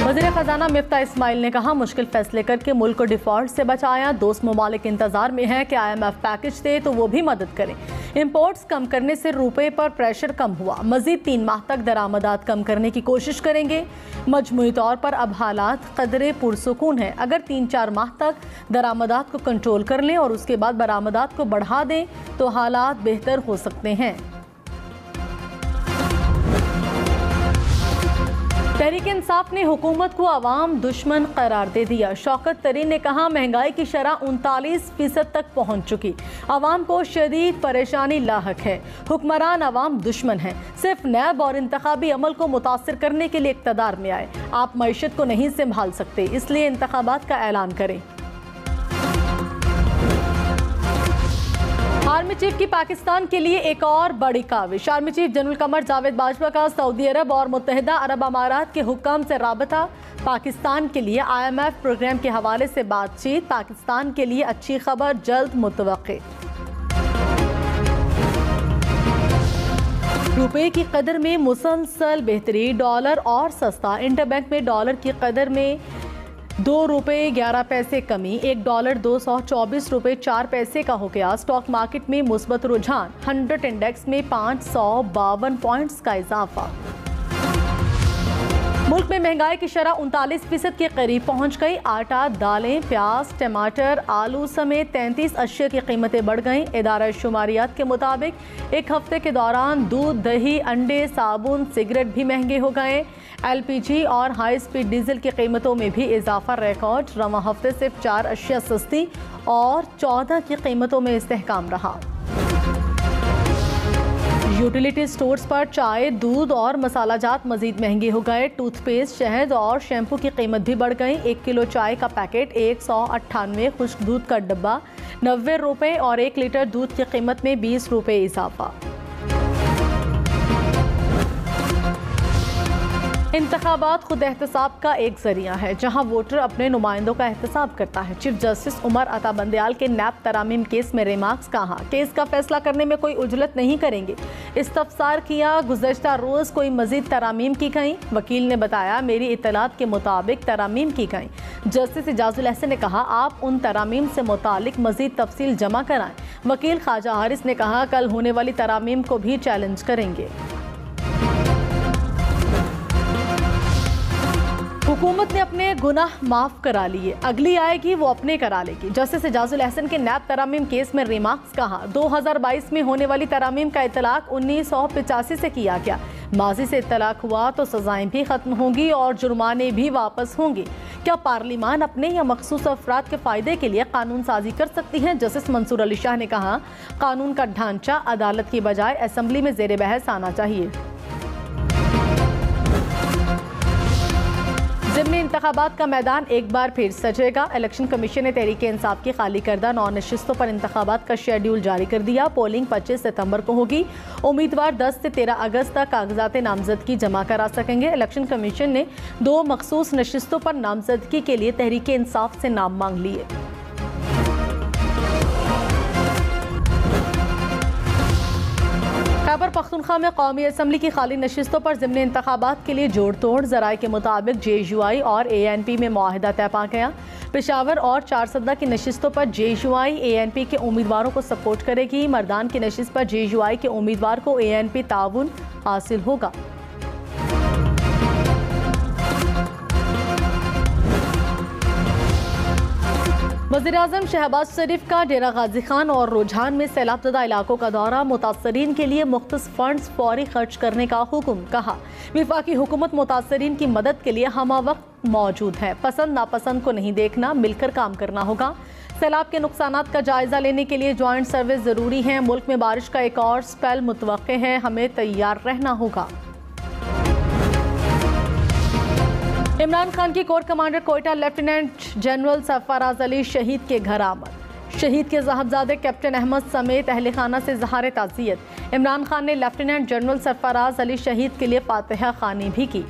वज़ीर ख़जाना मिफ्ता इस्माइल ने कहा, मुश्किल फैसले करके मुल्क को डिफ़ॉल्ट से बचाया। दोस्त ममालिक इंतज़ार में है कि IMF पैकेज दे तो वो भी मदद करें। इंपोर्ट्स कम करने से रुपए पर प्रेशर कम हुआ। मज़ीद 3 माह तक दरामदात कम करने की कोशिश करेंगे। मजमूई तौर पर अब हालात कदरे पुरसुकून है। अगर 3-4 माह तक दरामदात को कंट्रोल कर लें और उसके बाद बरामदात को बढ़ा दें तो हालात बेहतर हो सकते हैं। तहरीक इंसाफ ने हुकूमत को अवाम दुश्मन करार दे दिया। शौकत तरीन ने कहा, महंगाई की शरह 39% तक पहुंच चुकी। अवाम को शदीद परेशानी लाहक है। हुक्मरान अवाम दुश्मन है। सिर्फ नैब और इंतखाबी अमल को मुतासिर करने के लिए इक़्तिदार में आए। आप मईशत को नहीं संभाल सकते, इसलिए इंतखाबात का ऐलान करें। आर्मी चीफ की पाकिस्तान के लिए एक और बड़ी Kaavish. Army chief general Qamar Javed Bajwa का सऊदी अरब और मुत्तहिदा अरब अमारात के हुक्काम से राबता। पाकिस्तान के लिए IMF प्रोग्राम के हवाले से बातचीत। पाकिस्तान के लिए अच्छी खबर जल्द मुतवक्के। रुपए की कदर में मुसलसल बेहतरी, डॉलर और सस्ता। इंटरबैंक में डॉलर की कदर में 2 रुपये 11 पैसे कमी, 1 डॉलर 224 रुपये 4 पैसे का हो गया। स्टॉक मार्केट में मुस्बत रुझान, 100 इंडेक्स में 552 पॉइंट्स का इजाफा। मुल्क में महंगाई की शरह 39% के करीब पहुंच गई। आटा, दालें, प्याज, टमाटर, आलू समेत 33 अशिया की कीमतें बढ़ गईं। इदारा शुमारियात के मुताबिक एक हफ्ते के दौरान दूध, दही, अंडे, साबुन, सिगरेट भी महंगे हो गए। LPG और हाई स्पीड डीजल की कीमतों में भी इजाफा रिकॉर्ड। रवां हफ्ते सिर्फ 4 अशिया सस्ती और 14 की कीमतों में इस्तेहकाम रहा। यूटिलिटी स्टोर्स पर चाय, दूध और मसालाजात मजीद महंगे हो गए। टूथपेस्ट, शहद और शैम्पू की कीमत भी बढ़ गई। 1 किलो चाय का पैकेट 198, खुश्क दूध का डब्बा 90 रुपये और 1 लीटर दूध की कीमत में 20 रुपये इजाफा। इंतखाबात खुद एहतसाब का एक जरिया है, जहां वोटर अपने नुमाइंदों का एहतसाब करता है। चीफ जस्टिस उमर अता बंदयाल के नैब तरामीम केस में रिमार्क्स कहा, केस का फैसला करने में कोई उजलत नहीं करेंगे। इस्तफसार किया, गुज़श्ता रोज़ कोई मजीद तरामीम की गई। वकील ने बताया, मेरी इत्तलात के मुताबिक तरामीम की गई। जस्टिस इजाजुल हसन ने कहा, आप उन तरामीम से मुतालिक मजीद तफसील जमा कराएं। वकील ख्वाजा हारिस ने कहा, कल होने वाली तरामीम को भी चैलेंज करेंगे। हुकूमत ने अपने गुनाह माफ करा लिए, अगली आएगी वो अपने करा लेगी। जस्टिस इजाजुल हसन के नैब तरामीम केस में रिमार्क्स कहा, 2022 में होने वाली तरामीम का इतलाक 1985 से किया गया। माजी से इतलाक हुआ तो सजाएं भी खत्म होंगी और जुर्माने भी वापस होंगे। क्या पार्लिमान अपने या मखसूस अफराद के फायदे के लिए कानून साजी कर सकती है? जस्टिस मंसूर अली शाह ने कहा, कानून का ढांचा अदालत की बजाय असम्बली में जेर बहस आना चाहिए। ज़िमनी इंतखाबात का मैदान एक बार फिर सजेगा। इलेक्शन कमीशन ने तहरीक इंसाफ की खाली करदा 9 नशिस्तों पर इंतखाबात का शेड्यूल जारी कर दिया। पोलिंग 25 सितंबर को होगी। उम्मीदवार 10 से 13 अगस्त तक कागजात नामजदगी जमा करा सकेंगे। इलेक्शन कमीशन ने 2 मखसूस नशिस्तों पर नामजदगी के लिए तहरीक इंसाफ से नाम मांग लिए। खैबर पख्तूनख्वा में कौमी असम्बली की खाली नशिस्तों पर ज़िमनी इंतखाबात के लिए जोड़ तोड़। ज़राए के मुताबिक JUI और ANP में मुआहिदा तय पा गया। पेशावर और चारसदा की नशिस्तों पर JUI ANP के उम्मीदवारों को सपोर्ट करेगी। मर्दान की नशिस्त पर JUI के उम्मीदवार को ANP ताउन हासिल होगा। वज़ीर-ए-आज़म शहबाज शरीफ का डेरा गाजी खान और रुझान में सैलाबज़दा इलाकों का दौरा। मुतासरीन के लिए मुख्तस फंड्स फौरी खर्च करने का हुक्म। कहा, वफाकी हुकूमत मुतासरीन की मदद के लिए हमा वक्त मौजूद है। पसंद नापसंद को नहीं देखना, मिलकर काम करना होगा। सैलाब के नुकसानात का जायजा लेने के लिए ज्वाइंट सर्विस ज़रूरी है। मुल्क में बारिश का एक और स्पेल मुतवक्के है, हमें तैयार रहना होगा। इमरान खान की core commander Quetta lieutenant general Sarfaraz Ali शहीद के घर आमद। शहीद के साहबजादे कैप्टन अहमद समेत अहले खाना से इज़हार ताज़ियत। इमरान खान ने लेफ्टिनेंट जनरल सरफराज अली शहीद के लिए फातिहा खानी भी की।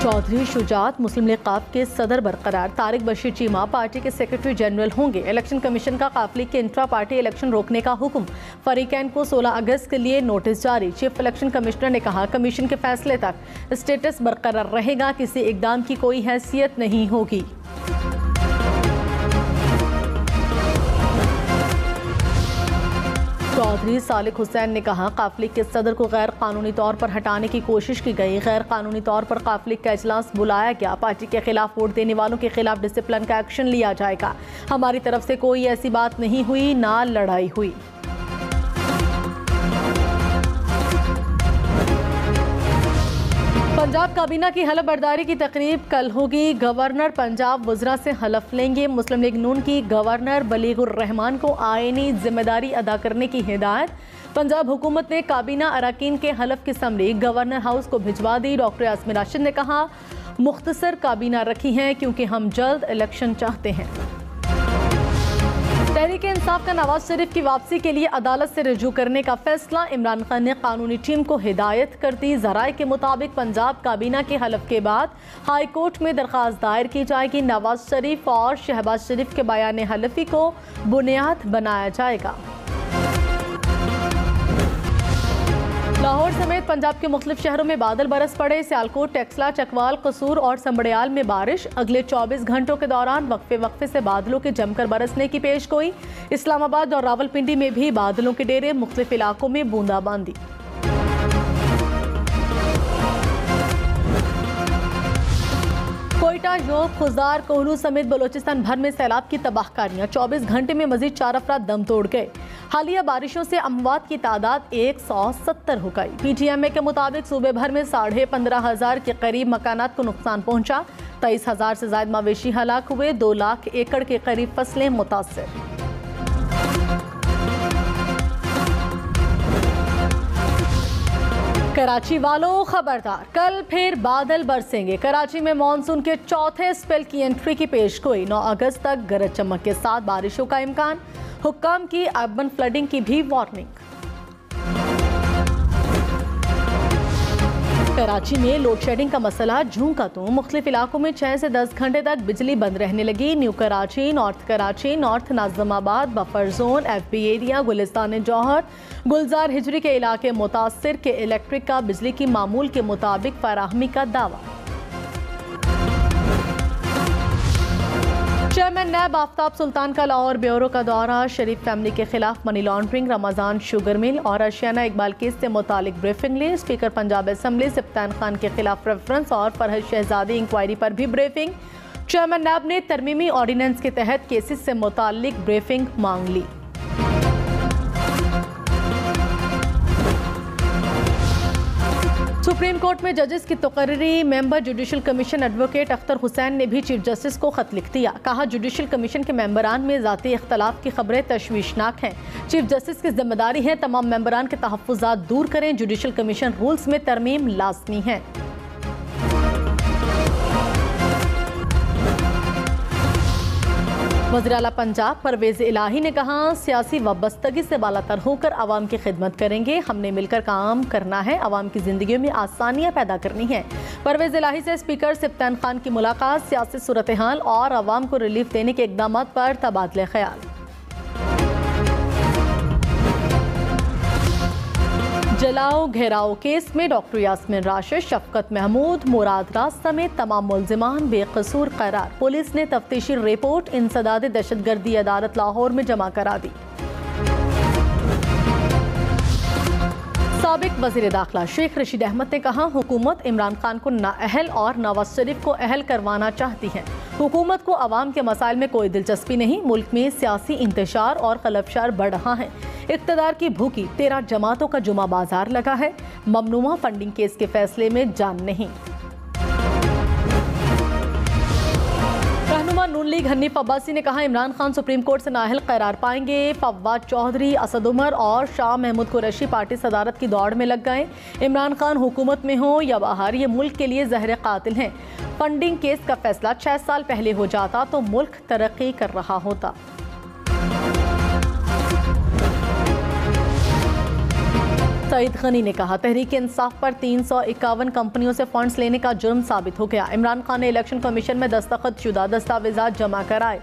चौधरी शुजात मुस्लिम लीग काफ के सदर बरकरार, तारिक बशीर चीमा पार्टी के सेक्रेटरी जनरल होंगे। इलेक्शन कमीशन का काफिले के इंट्रा पार्टी इलेक्शन रोकने का हुक्म, फरीकैन को 16 अगस्त के लिए नोटिस जारी। चीफ इलेक्शन कमिश्नर ने कहा कमीशन के फैसले तक स्टेटस बरकरार रहेगा, किसी इकदाम की कोई हैसियत नहीं होगी। चौधरी सालिक हुसैन ने कहा काफिले के सदर को गैर कानूनी तौर पर हटाने की कोशिश की गई, गैर कानूनी तौर पर काफिले का इजलास बुलाया गया, पार्टी के खिलाफ वोट देने वालों के खिलाफ डिसिप्लिन का एक्शन लिया जाएगा। हमारी तरफ से कोई ऐसी बात नहीं हुई, ना लड़ाई हुई। पंजाब काबीना की हलफ बर्दारी की तकरीब कल होगी। गवर्नर पंजाब वज़रा से हलफ लेंगे। मुस्लिम लीग नून की गवर्नर बलीगुर रहमान को आईनी जिम्मेदारी अदा करने की हिदायत। पंजाब हुकूमत ने काबीना अरकान के हलफ की समरी गवर्नर हाउस को भिजवा दी। डॉक्टर यास्मीन राशिद ने कहा मुख्तसर काबीना रखी है क्योंकि हम जल्द इलेक्शन चाहते हैं। तहरीक इंसाफ का नवाज शरीफ की वापसी के लिए अदालत से रजू करने का फैसला। इमरान खान ने कानूनी टीम को हिदायत कर दी। ज़राए के मुताबिक पंजाब काबीना के हलफ के बाद हाई कोर्ट में दरख्वास्त दायर की जाएगी। नवाज शरीफ और शहबाज शरीफ के बयान हलफी को बुनियाद बनाया जाएगा। लाहौर समेत पंजाब के मुख्तलिफ शहरों में बादल बरस पड़े। सियालकोट, टेक्सला, चकवाल, कसूर और संबड़ियाल में बारिश। अगले 24 घंटों के दौरान वक्फे से बादलों के जमकर बरसने की पेशगोई। इस्लामाबाद और रावलपिंडी में भी बादलों के डेरे, मुख्तलिफ इलाकों में बूंदाबांदी। कोयटा, योब, खुजार, कोहलू समेत बलोचिस्तान भर में सैलाब की तबाहकारियां। 24 घंटे में मजीद 4 अफराद दम तोड़ गए। हालिया बारिशों से अमवात की तादाद 170 हो गई। PTMA के मुताबिक सूबे भर में 15,500 के करीब मकानात को नुकसान पहुंचा। 23,000 से ज्यादा मवेशी हलाक हुए। 2 लाख एकड़ के करीब फसलें मुतासर। कराची वालों खबरदार, कल फिर बादल बरसेंगे। कराची में मानसून के चौथे स्पेल की एंट्री की पेशगोई। 9 अगस्त तक गरज चमक के साथ बारिशों का इम्कान। हुक्काम की अर्बन फ्लडिंग की भी वार्निंग। कराची में लोड शेडिंग का मसला जूं का तूं। मुख्तलिफ इलाकों में 6 से 10 घंटे तक बिजली बंद रहने लगी। New Karachi, north Nazimabad, buffer zone, FB area, Gulistan Jauhar, Gulzar Hijri के इलाके मुतासिर के इलेक्ट्रिक का बिजली की मामूल के मुताबिक फराहमी का दावा। चेयरमैन नैब आफ्ताब सुल्तान का लाहौर ब्यूरो का दौरा। शरीफ फैमिली के खिलाफ money laundering, Ramzan sugar mill और आशियाना इकबाल केस से मुतालिक ब्रीफिंग ली। स्पीकर पंजाब असम्बली सप्तान खान के खिलाफ रेफरेंस और फरहद शहजादी इंक्वायरी पर भी ब्रीफिंग। चेयरमैन नैब ने तरमीमी ऑर्डिनेंस के तहत केसेस से मुतालिक ब्रीफिंग मांग ली। सुप्रीम कोर्ट में जजेस की तकर्री। Member judicial commission advocate Akhtar Hussain ने भी चीफ जस्टिस को खत लिख दिया। कहा जुडिशल कमीशन के मेंबरान में ज़ाती इख्तलाफ की खबरें तशवीशनाक हैं। चीफ जस्टिस की जिम्मेदारी है तमाम मेंबरान के तहफ़्फ़ुज़ात दूर करें। जुडिशल कमीशन रूल्स में तरमीम लाज़मी है। वज़ीर आला पंजाब परवेज़ इलाही ने कहा सियासी वाबस्तगी से बालातर होकर आवाम की खिदमत करेंगे। हमने मिलकर काम करना है, आवाम की जिंदगी में आसानियाँ पैदा करनी है। परवेज़ इलाही से स्पीकर सप्तान खान की मुलाकात। सियासी सूरत हाल और आवाम को रिलीफ देने के इक़दाम पर तबादले ख्याल। जलाओ घेराव केस में डॉक्टर यास्मीन राशिद, शफकत महमूद, मुराद राज समेत तमाम मुल्जिमान बेकसूर करार। पुलिस ने तफ्तीशी रिपोर्ट इंसदाद दहशतगर्दी अदालत लाहौर में जमा करा दी। साबिक वज़ीर दाखिला शेख रशीद अहमद ने कहा हुकूमत इमरान खान को नाअहल और नवाज शरीफ को अहल करवाना चाहती है। हुकूमत को अवाम के मसाइल में कोई दिलचस्पी नहीं। मुल्क में सियासी इंतशार और खलफशार बढ़ रहा है। इक़्तिदार की भूखी 13 जमातों का जुमा बाजार लगा है। ममनुआ फंडिंग केस के फैसले में जान नहीं। रहनुमा नून लीग हनीफ अब्बासी ने कहा इमरान खान सुप्रीम कोर्ट से नाअहल करार पाएंगे। फवाद चौधरी, असद उमर और शाह महमूद कुरैशी पार्टी सदारत की दौड़ में लग गए। इमरान खान हुकूमत में हो या बाहर, ये मुल्क के लिए जहर कातिल हैं। फंडिंग केस का फैसला 6 साल पहले हो जाता तो मुल्क तरक्की कर रहा होता। सईद गनी ने कहा, तहरीक इंसाफ पर 351 कंपनियों से फंड्स लेने का जुर्म साबित हो गया। इमरान खान ने इलेक्शन कमीशन में दस्तखतशुदा दस्तावेजात जमा कराए।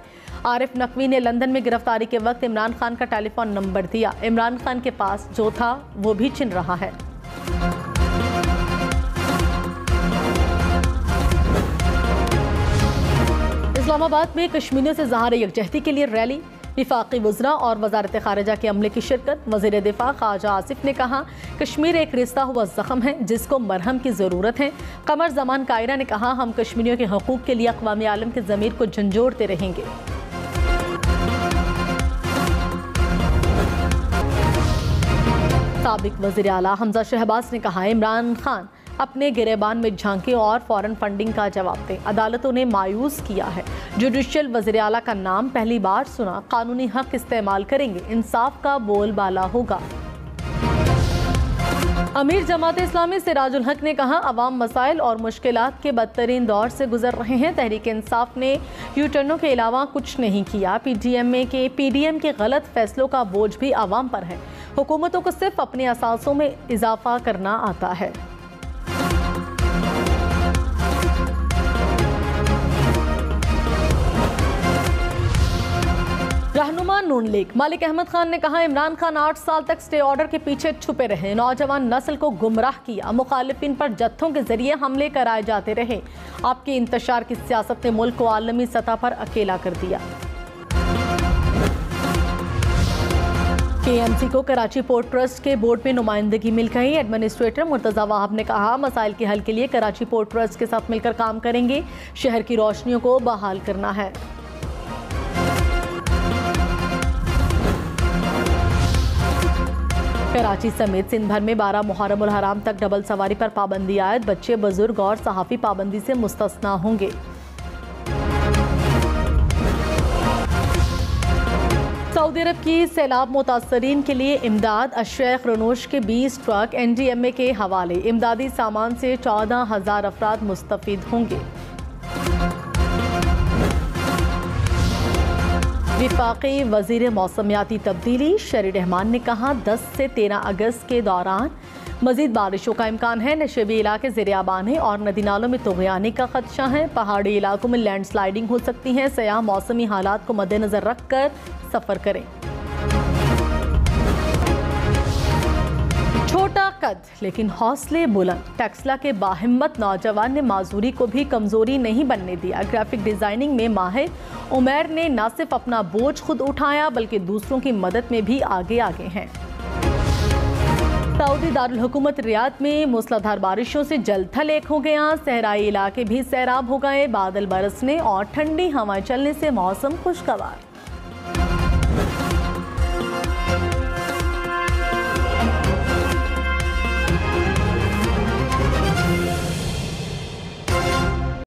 आरिफ नकवी ने लंदन में गिरफ्तारी के वक्त इमरान खान का टेलीफोन नंबर दिया। इमरान खान के पास जो था वो भी छिन रहा है। इस्लामाबाद में कश्मीरियों से ज़हार यकजहती के लिए रैली, विफाकी वज़रा और वज़ारत ख़ारिजा के अमले की शिरकत। वज़ीर दिफ़ा ख्वाजा आसिफ ने कहा, कश्मीर एक रिश्ता हुआ ज़ख्म है जिसको मरहम की ज़रूरत है। कमर ज़मान कायरा ने कहा, हम कश्मीरियों के हकूक़ के लिए अक़वाम आलम के ज़मीर को झंझोड़ते रहेंगे। साबिक़ वज़ीर आला हमजा शहबाज ने कहा, इमरान खान अपने गिरेबान में झांके और फॉरेन फंडिंग का जवाब दें। अदालतों ने मायूस किया है। जुडिशियल वज़ीर आला का नाम पहली बार सुना। कानूनी हक इस्तेमाल करेंगे, इंसाफ का बोलबाला होगा। अमीर जमात इस्लामी सिराजुल हक ने कहा, अवाम मसाइल और मुश्किलात के बदतरीन दौर से गुजर रहे हैं। तहरीक इंसाफ ने यूटर्नों के अलावा कुछ नहीं किया। पीडीएम के गलत फैसलों का बोझ भी अवाम पर है। हुकूमतों को सिर्फ अपने असासों में इजाफा करना आता है। रहनुमा नून लीग मालिक अहमद खान ने कहा, इमरान खान 8 साल तक स्टे ऑर्डर के पीछे छुपे रहे, नौजवान नस्ल को गुमराह किया, मुखालिफिन पर जत्थों के जरिए हमले कराए जाते रहे। आपके इंतशार की सियासत ने मुल्क को आलमी सतह पर अकेला कर दिया। केएमसी को कराची पोर्ट ट्रस्ट के बोर्ड में नुमाइंदगी मिल गई। एडमिनिस्ट्रेटर मुर्तजा वाहब ने कहा, मसाइल के हल के लिए कराची पोर्ट ट्रस्ट के साथ मिलकर काम करेंगे। शहर की रोशनियों को बहाल करना है। कराची समेत सिंध भर में 12 मुहर्रम उल हराम तक डबल सवारी पर पाबंदी आयद। बच्चे, बुजुर्ग और सहाफ़ी पाबंदी से मुस्तस्ना होंगे। सऊदी अरब की सैलाब मुतासरीन के लिए इमदाद। अशेख रनोश के 20 ट्रक एनडीएमए के हवाले। इमदादी सामान से 14,000 अफराद मुस्तफीद होंगे। विफाकी वज़ीर मौसमियाती तब्दीली शरी रहमान ने कहा, 10 से 13 अगस्त के दौरान मज़ीद बारिशों का इम्कान है। नशेबी इलाके ज़ेर-ए-आबान है और नदी नालों में तुग़यानी का खदशा है। पहाड़ी इलाकों में लैंडस्लाइडिंग हो सकती है। सयाह मौसमी हालात को मद्देनज़र रखकर सफ़र करें। छोटा कद लेकिन हौसले बुलंद, टेक्सला के बाहिम्मत नौजवान ने माजूरी को भी कमजोरी नहीं बनने दिया। ग्राफिक डिजाइनिंग में माहिर उमैर ने न सिर्फ अपना बोझ खुद उठाया बल्कि दूसरों की मदद में भी आगे हैं। सऊदी दारुल हुकूमत रियाद में मूसलाधार बारिशों से जलथल एक हो गया। सहराई इलाके भी सैराब हो गए। बादल बरसने और ठंडी हवाएं चलने से मौसम खुशगवार।